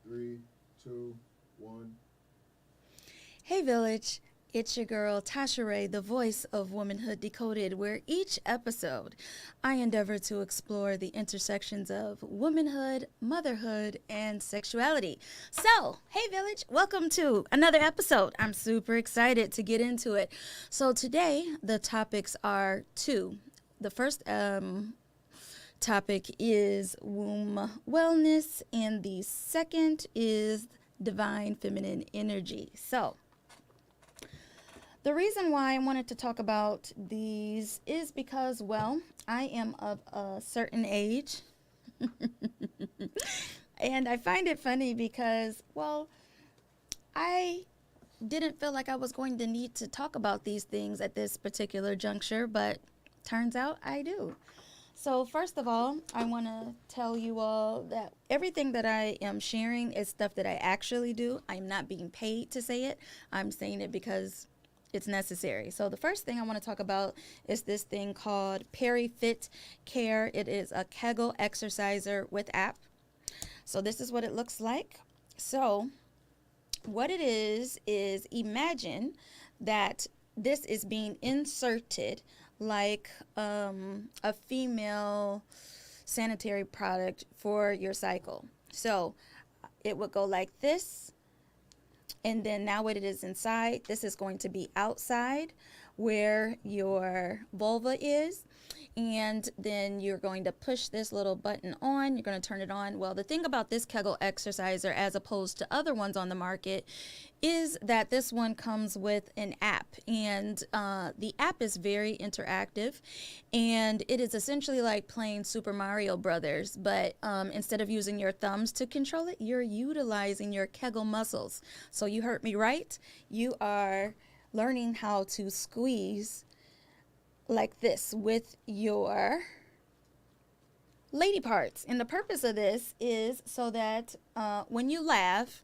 Three, two, one. Hey Village, it's your girl Tasha Ray, the voice of Womanhood Decoded, where each episode I endeavor to explore the intersections of womanhood, motherhood, and sexuality. So, hey Village, welcome to another episode. I'm super excited to get into it. So, today the topics are two. The first topic is womb wellness, and the second is divine feminine energy. So, the reason why I wanted to talk about these is because, well, I am of a certain age. And I find it funny because, well, I didn't feel like I was going to need to talk about these things at this particular juncture, but turns out I do. So, first of all, I want to tell you all that everything that I am sharing is stuff that I actually do. I'm not being paid to say it, I'm saying it because it's necessary. So, the first thing I want to talk about is this thing called PeriFit Care. It is a Kegel exerciser with app. So, this is what it looks like. So, what it is imagine that this is being inserted like a female sanitary product for your cycle. So it would go like this, and then now what it is inside, this is going to be outside where your vulva is. And then you're going to push this little button on. You're going to turn it on. Well, the thing about this Kegel exerciser, as opposed to other ones on the market, is that this one comes with an app. And the app is very interactive. And it is essentially like playing Super Mario Brothers. But instead of using your thumbs to control it, you're utilizing your Kegel muscles. So you heard me right. You are learning how to squeeze like this with your lady parts. And the purpose of this is so that when you laugh,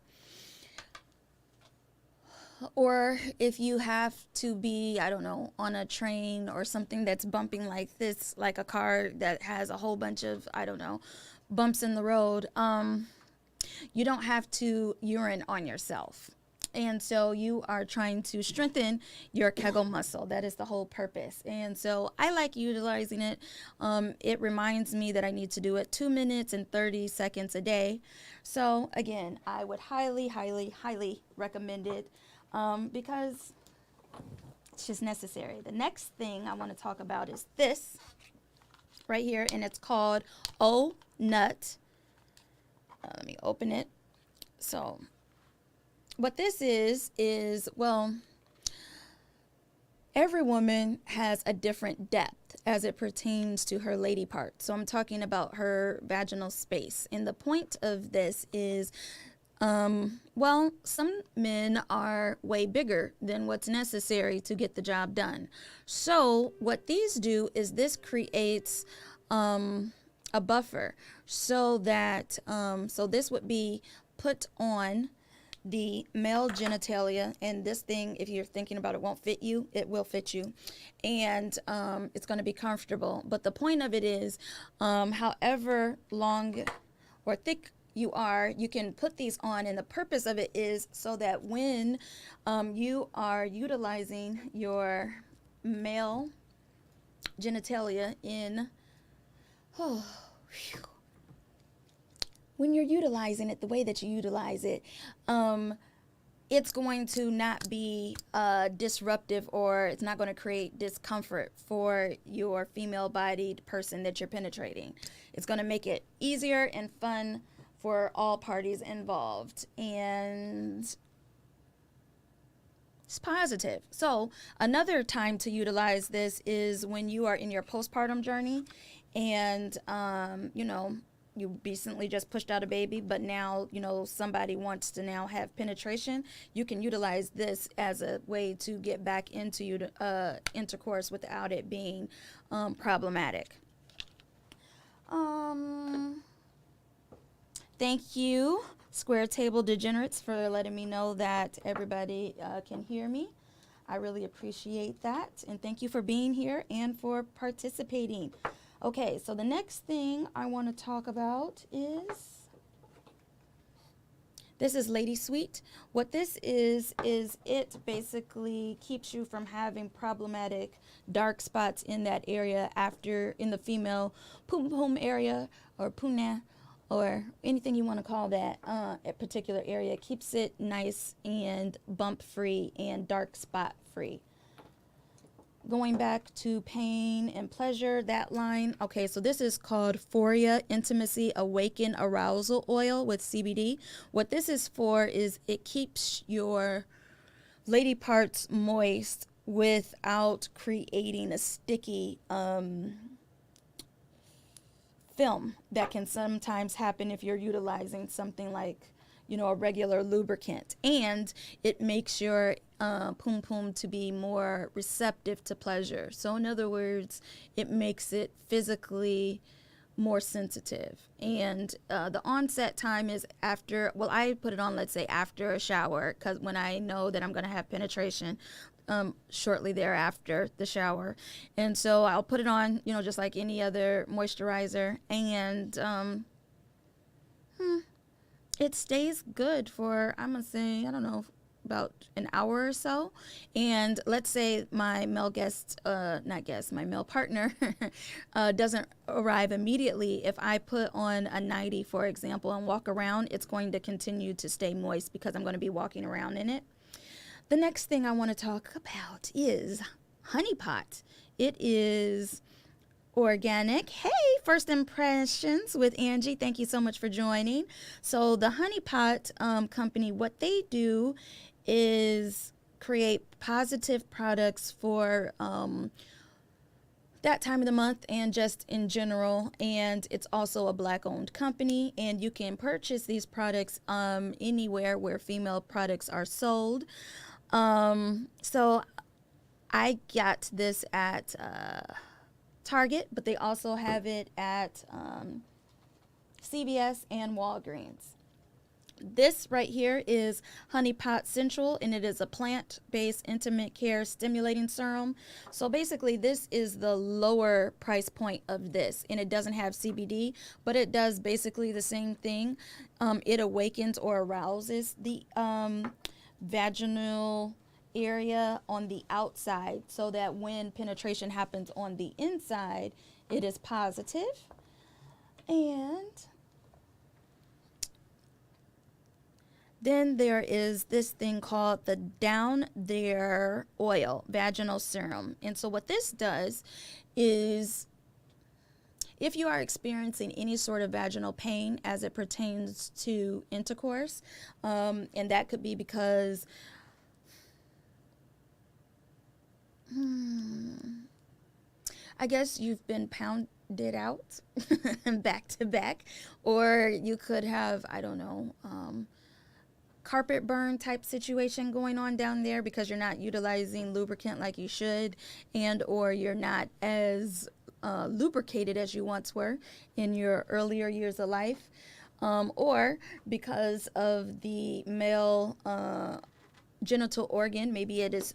or if you have to be, I don't know, on a train or something that's bumping like this, like a car that has a whole bunch of, I don't know, bumps in the road, you don't have to urine on yourself. And so you are trying to strengthen your Kegel muscle. That is the whole purpose. And so I like utilizing it. It reminds me that I need to do it 2 minutes and 30 seconds a day. So again, I would highly, highly, highly recommend it because it's just necessary. The next thing I want to talk about is this right here, and it's called O Nut. Let me open it. So what this is, well, every woman has a different depth as it pertains to her lady part. So I'm talking about her vaginal space. And the point of this is, well, some men are way bigger than what's necessary to get the job done. So what these do is this creates a buffer so that, so this would be put on the male genitalia, and this thing, if you're thinking about it, won't fit you. It will fit you, and it's going to be comfortable. But the point of it is, however long or thick you are, you can put these on, and the purpose of it is so that when you are utilizing your male genitalia in, oh, whew, when you're utilizing it the way that you utilize it, it's going to not be disruptive, or it's not going to create discomfort for your female bodied person that you're penetrating. It's going to make it easier and fun for all parties involved. And it's positive. So another time to utilize this is when you are in your postpartum journey, and you know, you recently just pushed out a baby, but now, you know, somebody wants to now have penetration. You can utilize this as a way to get back into intercourse without it being problematic. Um, Thank you, Square Table Degenerates, for letting me know that everybody can hear me. I really appreciate that. And thank you for being here and for participating. Okay, so the next thing I want to talk about is This is Lady Sweet. What this is it basically keeps you from having problematic dark spots in that area after, in the female pum pum area, or puna, or anything you want to call that, a particular area. It keeps it nice and bump free and dark spot free. Going back to pain and pleasure, that line. Okay, so this is called Foria Intimacy Awaken Arousal Oil with CBD. What this is for is it keeps your lady parts moist without creating a sticky film that can sometimes happen if you're utilizing something like, you know, a regular lubricant. And it makes your pum pum to be more receptive to pleasure. So in other words, it makes it physically more sensitive. And the onset time is after, well, I put it on, let's say, after a shower, because when I know that I'm going to have penetration shortly thereafter the shower. And so I'll put it on, you know, just like any other moisturizer. And it stays good for, I'm going to say, I don't know, about an hour or so. And let's say my male guest, not guest, my male partner doesn't arrive immediately. If I put on a nightie, for example, and walk around, it's going to continue to stay moist because I'm going to be walking around in it. The next thing I want to talk about is Honey Pot. It is organic. Hey, first impressions with Angie. Thank you so much for joining. So the Honey Pot company, what they do is create positive products for that time of the month and just in general. And it's also a Black-owned company, and you can purchase these products anywhere where female products are sold. So I got this at Target, but they also have it at CVS and Walgreens. This right here is Honey Pot Central, and it is a plant-based intimate care stimulating serum. So basically, this is the lower price point of this, and it doesn't have CBD, but it does basically the same thing. It awakens or arouses the vaginal area on the outside, so that when penetration happens on the inside, it is positive. And then there is this thing called the Down There Oil Vaginal Serum. And so what this does is, if you are experiencing any sort of vaginal pain as it pertains to intercourse, and that could be because I guess you've been pounded out back to back, or you could have, I don't know, carpet burn type situation going on down there because you're not utilizing lubricant like you should, and or you're not as lubricated as you once were in your earlier years of life, or because of the male genital organ, maybe it is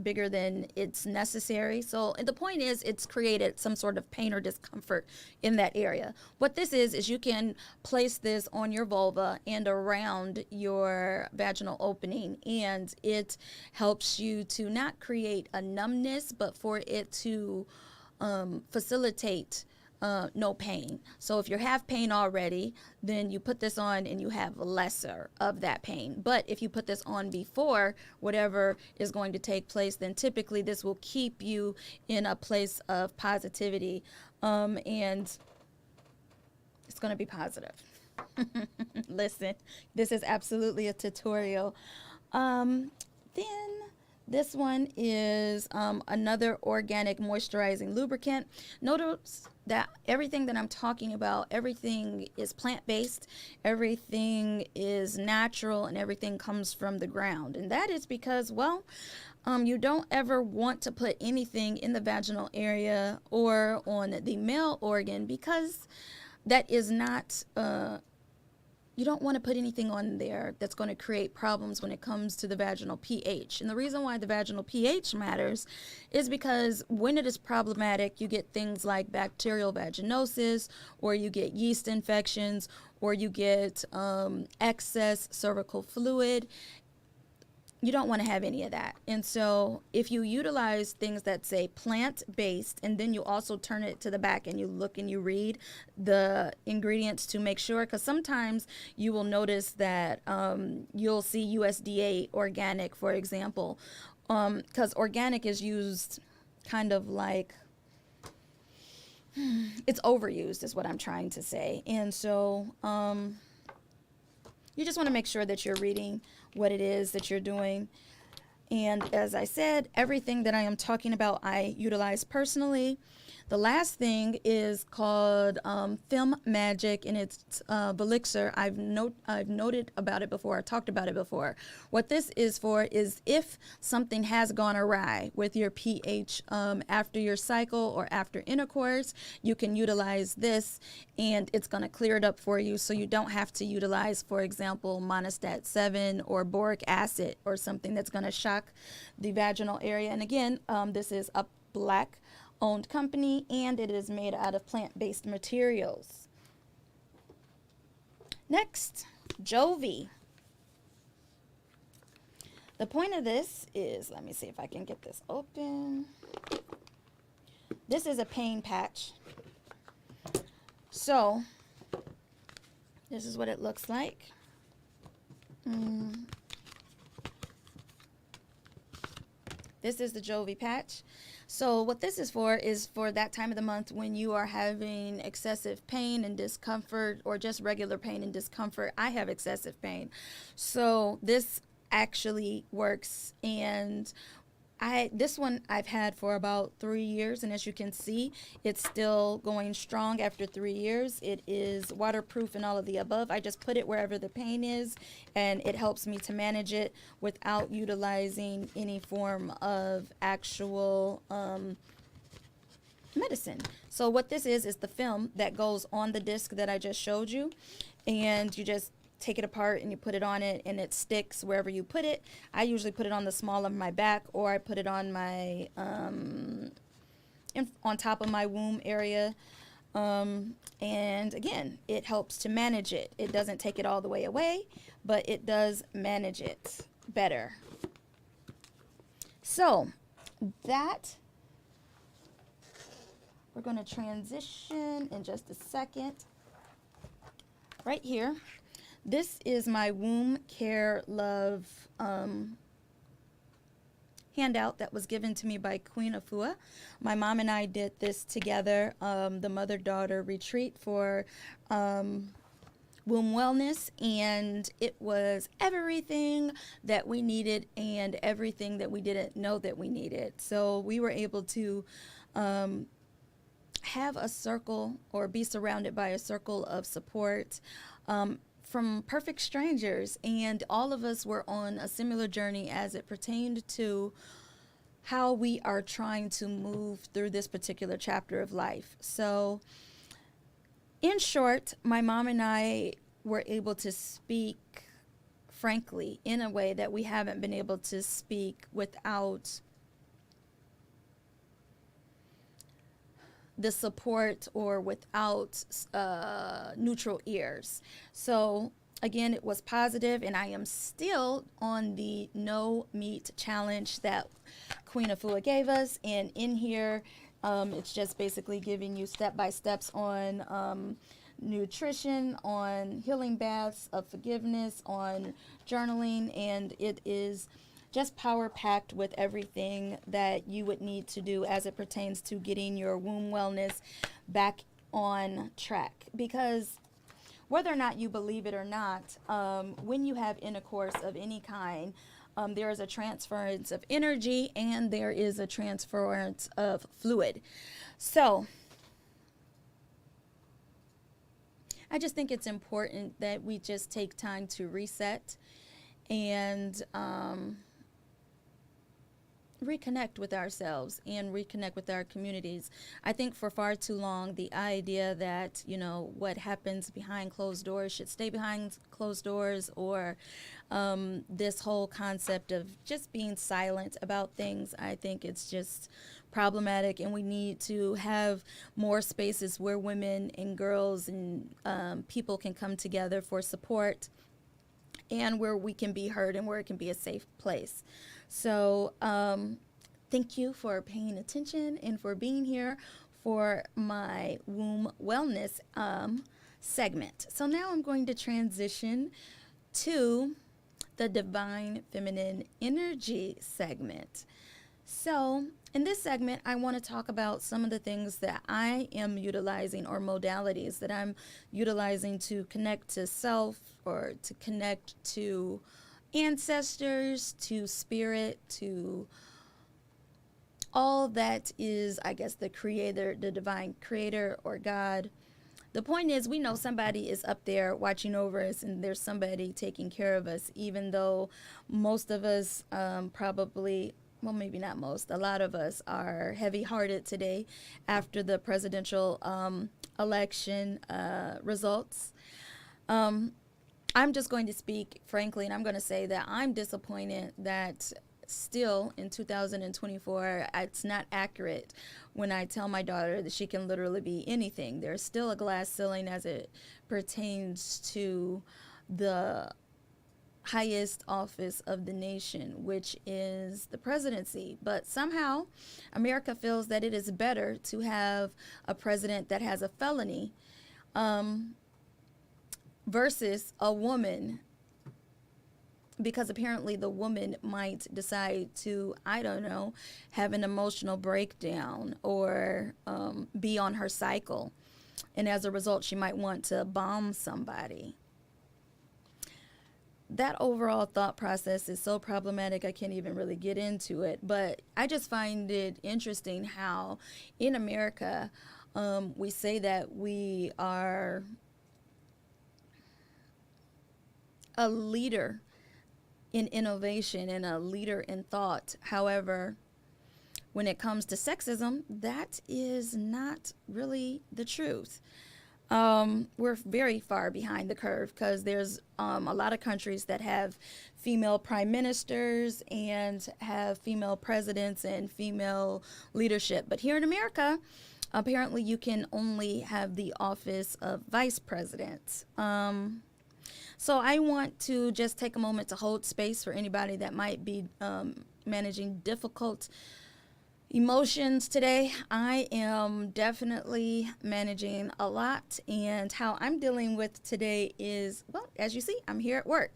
bigger than it's necessary. So the point is, it's created some sort of pain or discomfort in that area. What this is you can place this on your vulva and around your vaginal opening, and it helps you to not create a numbness, but for it to facilitate no pain. So if you have pain already, then you put this on and you have lesser of that pain. But if you put this on before whatever is going to take place, then typically this will keep you in a place of positivity, and it's going to be positive. Listen, this is absolutely a tutorial. Then this one is another organic moisturizing lubricant. Notice that everything that I'm talking about, everything is plant-based, everything is natural, and everything comes from the ground. And that is because, well, you don't ever want to put anything in the vaginal area or on the male organ, because that is not you don't want to put anything on there that's going to create problems when it comes to the vaginal pH. And the reason why the vaginal pH matters is because when it is problematic, you get things like bacterial vaginosis, or you get yeast infections, or you get excess cervical fluid. You don't want to have any of that. And so if you utilize things that say plant-based, and then you also turn it to the back and you look and you read the ingredients to make sure, because sometimes you will notice that you'll see USDA organic, for example, because organic is used kind of like, it's overused is what I'm trying to say. And so you just want to make sure that you're reading what it is that you're doing. And as I said, everything that I am talking about, I utilize personally. The last thing is called Film Magic, and it's Belixir. I've noted about it before. I talked about it before. What this is for is if something has gone awry with your pH after your cycle or after intercourse, you can utilize this, and it's going to clear it up for you, so you don't have to utilize, for example, monostat 7 or boric acid or something that's going to shock the vaginal area. And again, this is a Black owned company, and it is made out of plant-based materials. Next, Jovi. The point of this is, let me see if I can get this open. This is a pain patch. So this is what it looks like. This is the Jovi patch. So what this is for that time of the month when you are having excessive pain and discomfort, or just regular pain and discomfort. I have excessive pain. So this actually works, and this one I've had for about 3 years, and as you can see, it's still going strong after 3 years. It is waterproof and all of the above. I just put it wherever the pain is, and it helps me to manage it without utilizing any form of actual medicine. So what this is the film that goes on the disc that I just showed you, and you just take it apart and you put it on it, and it sticks wherever you put it. I usually put it on the small of my back, or I put it on my on top of my womb area, and again, it helps to manage it. It doesn't take it all the way away, but it does manage it better. So that, we're going to transition in just a second. Right here, this is my Womb Care Love handout that was given to me by Queen Afua. My mom and I did this together, the mother-daughter retreat for womb wellness, and it was everything that we needed and everything that we didn't know that we needed. So we were able to have a circle, or be surrounded by a circle of support from perfect strangers, and all of us were on a similar journey as it pertained to how we are trying to move through this particular chapter of life. So in short, my mom and I were able to speak frankly in a way that we haven't been able to speak without the support, or without neutral ears. So again, it was positive, and I am still on the no meat challenge that Queen Afua gave us. And in here, it's just basically giving you step-by-steps on nutrition, on healing baths of forgiveness, on journaling, and it is just power packed with everything that you would need to do as it pertains to getting your womb wellness back on track. Because whether or not you believe it or not, when you have intercourse of any kind, there is a transference of energy, and there is a transference of fluid. So I just think it's important that we just take time to reset and reconnect with ourselves and reconnect with our communities. I think for far too long, the idea that, what happens behind closed doors should stay behind closed doors, or this whole concept of just being silent about things, I think it's just problematic, and we need to have more spaces where women and girls and people can come together for support, and where we can be heard and where it can be a safe place. So, thank you for paying attention and for being here for my womb wellness segment. So, now I'm going to transition to the Divine Feminine Energy segment. So, in this segment, I want to talk about some of the things that I am utilizing, or modalities that I'm utilizing to connect to self, or to connect to ancestors, to spirit, to all that is, I guess, the creator, the divine creator, or God. The point is, we know somebody is up there watching over us, and there's somebody taking care of us, even though most of us probably, well, maybe not most, a lot of us are heavy-hearted today after the presidential election results. I'm just going to speak frankly, and I'm going to say that I'm disappointed that still in 2024, it's not accurate when I tell my daughter that she can literally be anything. There's still a glass ceiling as it pertains to the highest office of the nation, which is the presidency. But somehow America feels that it is better to have a president that has a felony versus a woman, because apparently the woman might decide to, I don't know, have an emotional breakdown, or be on her cycle. And as a result, she might want to bomb somebody. That overall thought process is so problematic, I can't even really get into it. But I just find it interesting how in America, we say that we are a leader in innovation and a leader in thought. However, when it comes to sexism, that is not really the truth. We're very far behind the curve, because there's a lot of countries that have female prime ministers and have female presidents and female leadership. But here in America, apparently you can only have the office of vice president. So I want to just take a moment to hold space for anybody that might be managing difficult emotions today. I am definitely managing a lot, and how I'm dealing with today is, well, as you see, I'm here at work.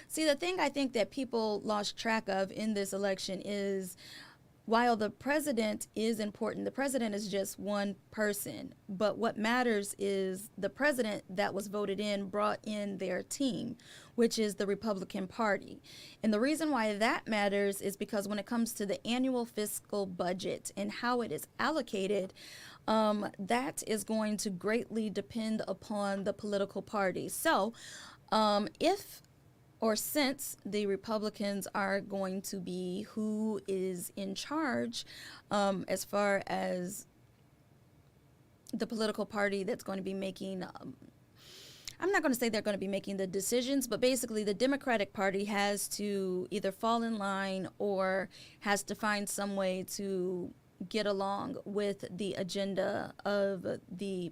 See, the thing I think that people lost track of in this election is, while the president is important, the president is just one person. But what matters is the president that was voted in brought in their team, which is the Republican Party. And the reason why that matters is because when it comes to the annual fiscal budget and how it is allocated, that is going to greatly depend upon the political party. So if or since the Republicans are going to be who is in charge, as far as the political party that's going to be making, I'm not going to say they're going to be making the decisions, but basically the Democratic Party has to either fall in line or has to find some way to get along with the agenda of the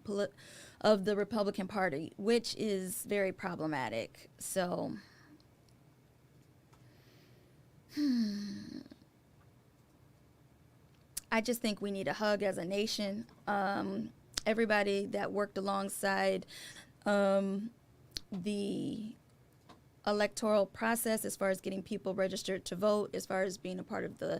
Republican Party, which is very problematic. So I just think we need a hug as a nation. Everybody that worked alongside the electoral process, as far as getting people registered to vote, as far as being a part of the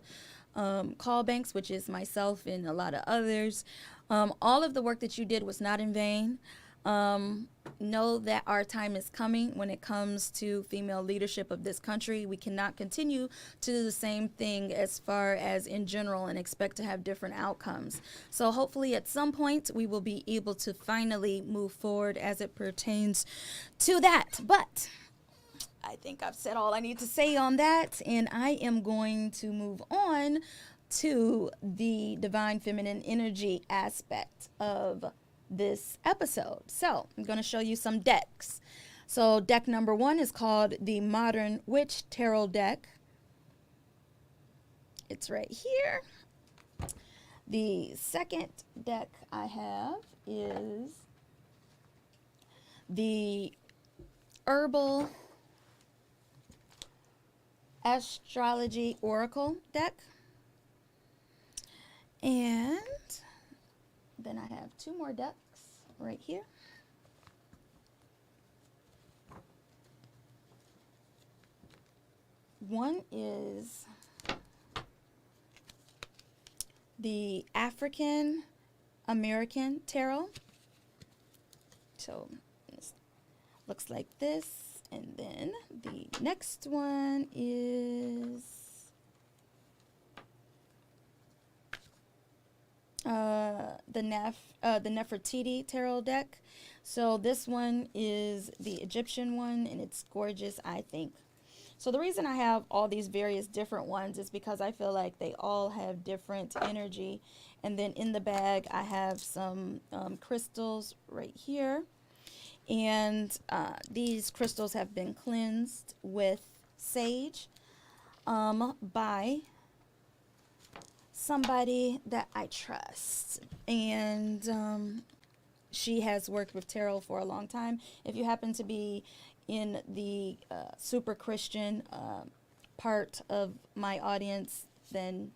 call banks, which is myself and a lot of others. All of the work that you did was not in vain. Know that our time is coming when it comes to female leadership of this country. We cannot continue to do the same thing as far as in general and expect to have different outcomes. So hopefully at some point we will be able to finally move forward as it pertains to that. But I think I've said all I need to say on that, and I am going to move on to the divine feminine energy aspect of this episode. So I'm going to show you some decks. So deck number 1 is called the Modern Witch Tarot deck. It's right here. The second deck I have is the Herbal Astrology Oracle deck. And then I have 2 more decks right here. One is the African American Tarot. So it looks like this. And then the next one is the Nefertiti Tarot deck. So this one is the Egyptian one, and it's gorgeous, I think. So the reason I have all these various different ones is because I feel like they all have different energy. And then in the bag, I have some crystals right here. And these crystals have been cleansed with sage by somebody that I trust. And she has worked with tarot for a long time. If you happen to be in the super Christian part of my audience, then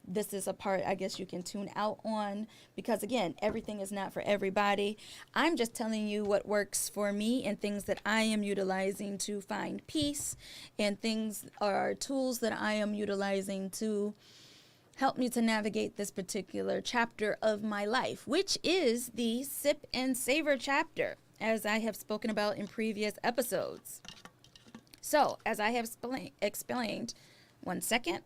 this is a part I guess you can tune out on, because again, everything is not for everybody. I'm just telling you what works for me and things that I am utilizing to find peace, and things are tools that I am utilizing to help me to navigate this particular chapter of my life, which is the Sip and Savor chapter, as I have spoken about in previous episodes. So, as I have explained, one second.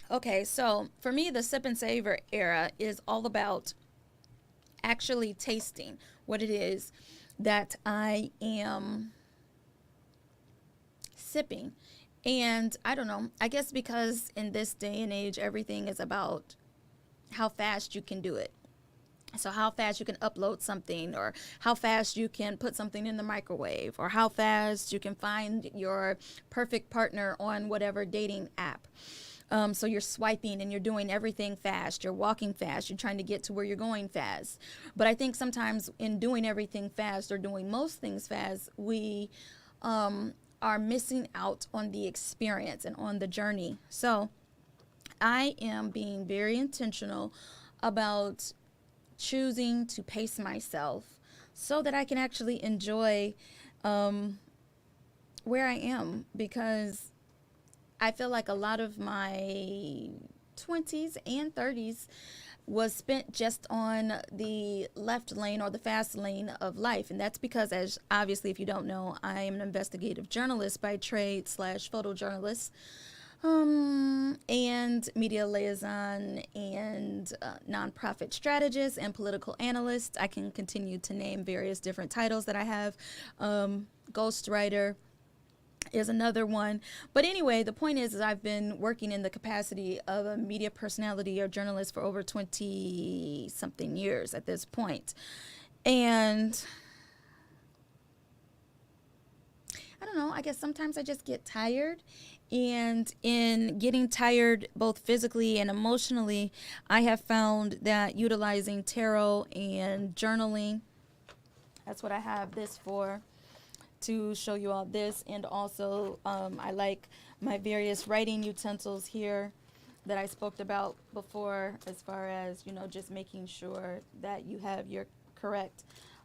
Okay, so for me, the Sip and Savor era is all about actually tasting what it is that I am sipping. And I don't know, I guess because in this day and age, everything is about how fast you can do it. So how fast you can upload something, or how fast you can put something in the microwave, or how fast you can find your perfect partner on whatever dating app. So you're swiping and you're doing everything fast. You're walking fast. You're trying to get to where you're going fast. But I think sometimes in doing everything fast, or doing most things fast, we are missing out on the experience and on the journey. So I am being very intentional about choosing to pace myself so that I can actually enjoy where I am, because I feel like a lot of my 20s and 30s was spent just on the left lane, or the fast lane of life. And that's because, as obviously, if you don't know, I am an investigative journalist by trade / photojournalist, and media liaison, and nonprofit strategist, and political analyst. I can continue to name various different titles that I have. Ghostwriter is another one. But anyway, the point is I've been working in the capacity of a media personality or journalist for over 20 something years at this point. And I don't know, I guess sometimes I just get tired. And in getting tired, both physically and emotionally, I have found that utilizing tarot and journaling, that's what I have this for, to show you all this. And also I like my various writing utensils here that I spoke about before, as far as, you know, just making sure that you have your correct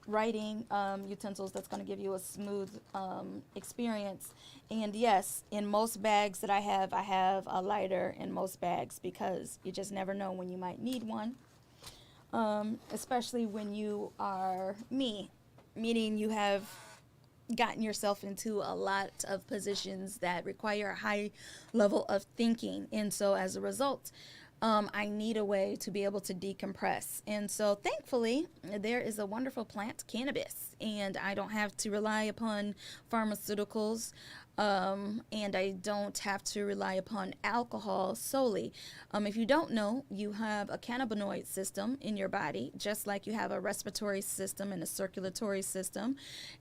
writing utensils that's going to give you a smooth experience. And yes, in most bags that I have a lighter in most bags because you just never know when you might need one, especially when you are me, meaning you have gotten yourself into a lot of positions that require a high level of thinking. And so as a result, I need a way to be able to decompress. And so thankfully, there is a wonderful plant, cannabis, and I don't have to rely upon pharmaceuticals. And I don't have to rely upon alcohol solely. If you don't know, you have a cannabinoid system in your body, just like you have a respiratory system and a circulatory system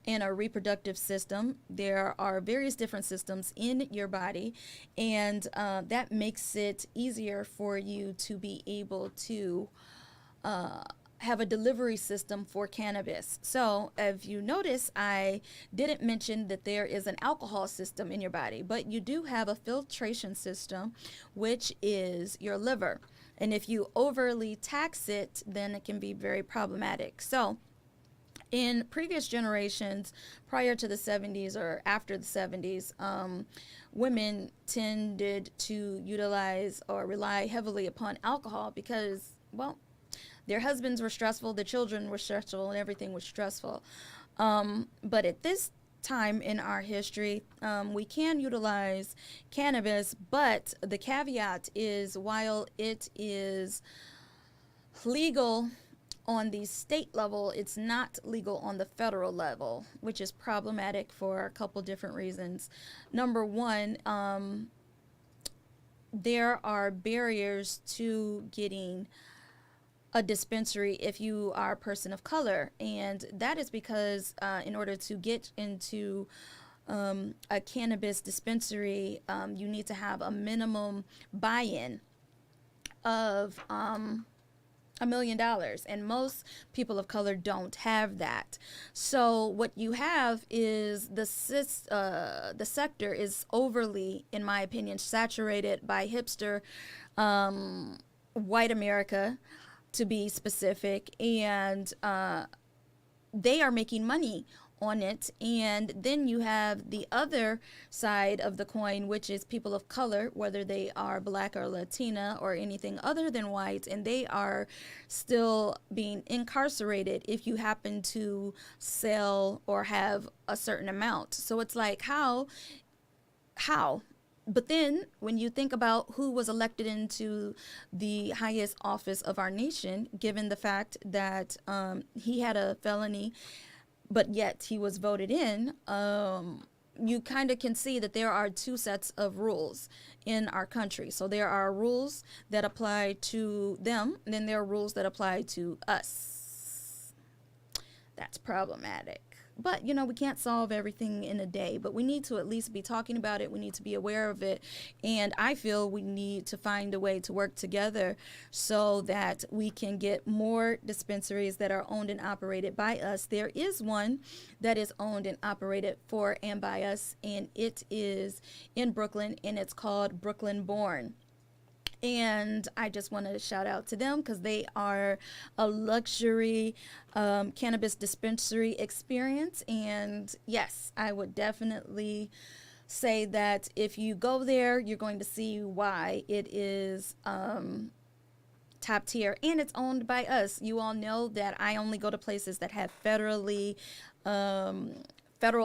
and a reproductive system. There are various different systems in your body, and that makes it easier for you to be able to have a delivery system for cannabis. So if you notice, I didn't mention that there is an alcohol system in your body, but you do have a filtration system, which is your liver. And if you overly tax it, then it can be very problematic. So in previous generations, prior to the 70s or after the 70s, women tended to utilize or rely heavily upon alcohol because, well, their husbands were stressful, their children were stressful, and everything was stressful. But at this time in our history, we can utilize cannabis, but the caveat is while it is legal on the state level, it's not legal on the federal level, which is problematic for a couple different reasons. Number one, there are barriers to getting a dispensary if you are a person of color, and that is because in order to get into a cannabis dispensary, you need to have a minimum buy-in of $1 million, and most people of color don't have that. So what you have is the sector is overly, in my opinion, saturated by hipster white America, to be specific, and they are making money on it. And then you have the other side of the coin, which is people of color, whether they are black or Latina or anything other than white, and they are still being incarcerated if you happen to sell or have a certain amount. So it's like, how? But then when you think about who was elected into the highest office of our nation, given the fact that he had a felony, but yet he was voted in, you kind of can see that there are two sets of rules in our country. So there are rules that apply to them, and then there are rules that apply to us. That's problematic. But, you know, we can't solve everything in a day, but we need to at least be talking about it. We need to be aware of it. And I feel we need to find a way to work together so that we can get more dispensaries that are owned and operated by us. There is one that is owned and operated for and by us, and it is in Brooklyn, and it's called Brooklyn Born. And I just wanted to shout out to them because they are a luxury cannabis dispensary experience. And yes, I would definitely say that if you go there, you're going to see why it is top tier, and it's owned by us. You all know that I only go to places that have federal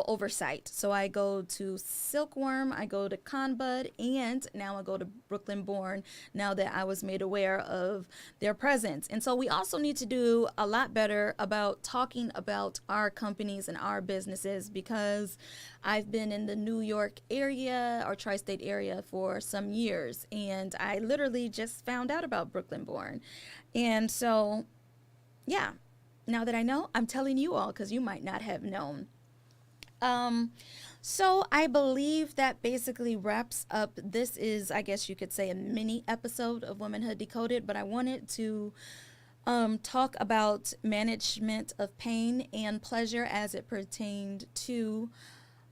oversight. So I go to Silkworm, I go to Conbud, and now I go to Brooklyn Born now that I was made aware of their presence. And so we also need to do a lot better about talking about our companies and our businesses, because I've been in the New York area or tri-state area for some years, and I literally just found out about Brooklyn Born. And so, yeah, now that I know, I'm telling you all because you might not have known. So I believe that basically wraps up. This is, I guess you could say, a mini episode of Womanhood Decoded, but I wanted to talk about management of pain and pleasure as it pertained to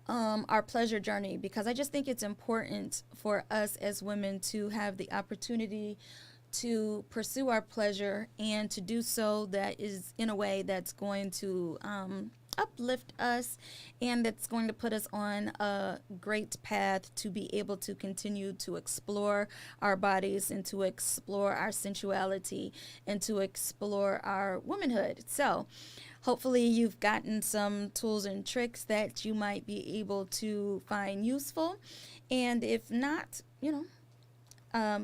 our pleasure journey, because I just think it's important for us as women to have the opportunity to pursue our pleasure and to do so that is in a way that's going to uplift us and that's going to put us on a great path to be able to continue to explore our bodies and to explore our sensuality and to explore our womanhood. So hopefully you've gotten some tools and tricks that you might be able to find useful. And if not,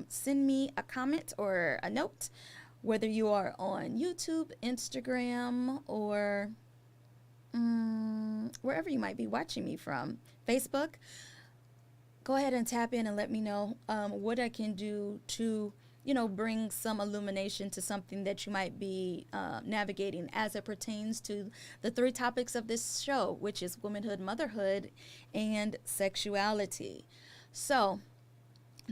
send me a comment or a note, whether you are on YouTube, Instagram, or wherever you might be watching me from, Facebook. Go ahead and tap in and let me know what I can do to, bring some illumination to something that you might be navigating as it pertains to the 3 topics of this show, which is womanhood, motherhood, and sexuality. So,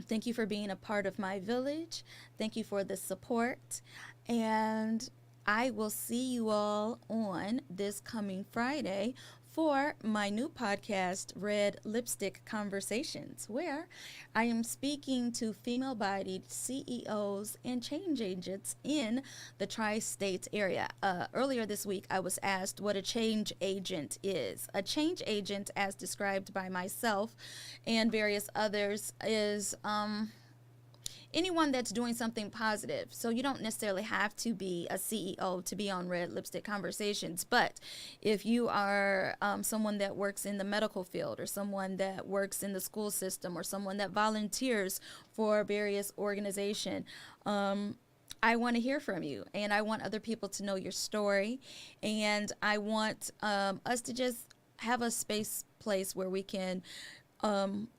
thank you for being a part of my village. Thank you for the support. And I will see you all on this coming Friday for my new podcast, Red Lipstick Conversations, where I am speaking to female-bodied CEOs and change agents in the tri-state area. Earlier this week, I was asked what a change agent is. A change agent, as described by myself and various others, is anyone that's doing something positive. So you don't necessarily have to be a CEO to be on Red Lipstick Conversations. But if you are someone that works in the medical field or someone that works in the school system or someone that volunteers for various organizations, I want to hear from you, and I want other people to know your story, and I want us to just have a place where we can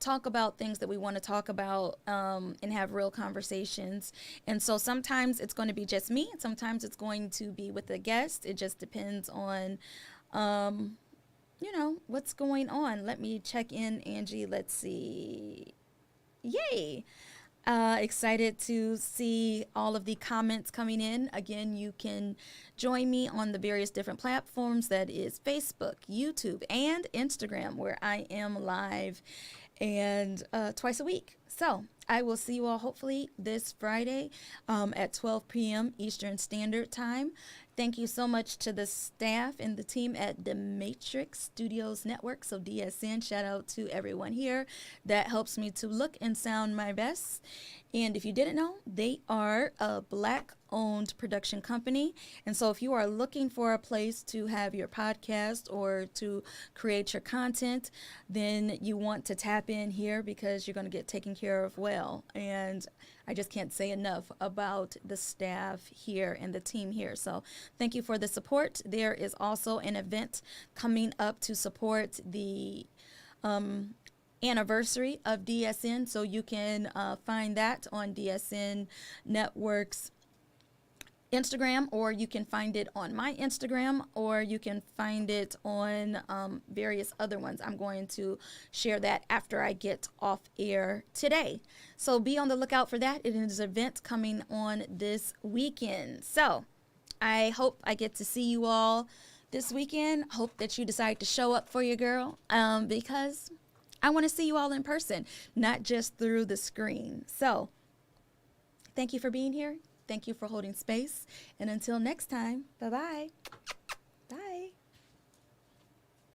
talk about things that we want to talk about and have real conversations. And so sometimes it's going to be just me. Sometimes it's going to be with a guest. It just depends on, what's going on. Let me check in, Angie. Let's see. Yay. Excited to see all of the comments coming in. Again, you can join me on the various different platforms. That is Facebook, YouTube, and Instagram, where I am live and twice a week. So I will see you all hopefully this Friday at 12 p.m. Eastern Standard Time. Thank you so much to the staff and the team at the Matrix Studios Network, so DSN. Shout out to everyone here that helps me to look and sound my best. And if you didn't know, they are a Black-owned production company. And so if you are looking for a place to have your podcast or to create your content, then you want to tap in here because you're going to get taken care of well. And I just can't say enough about the staff here and the team here. So thank you for the support. There is also an event coming up to support the anniversary of DSN. So you can find that on DSN Network's Instagram, or you can find it on my Instagram, or you can find it on various other ones. I'm going to share that after I get off air today. So be on the lookout for that. It is an event coming on this weekend. So I hope I get to see you all this weekend. Hope that you decide to show up for your girl because I want to see you all in person, not just through the screen. So thank you for being here. Thank you for holding space. And until next time, bye-bye. Bye.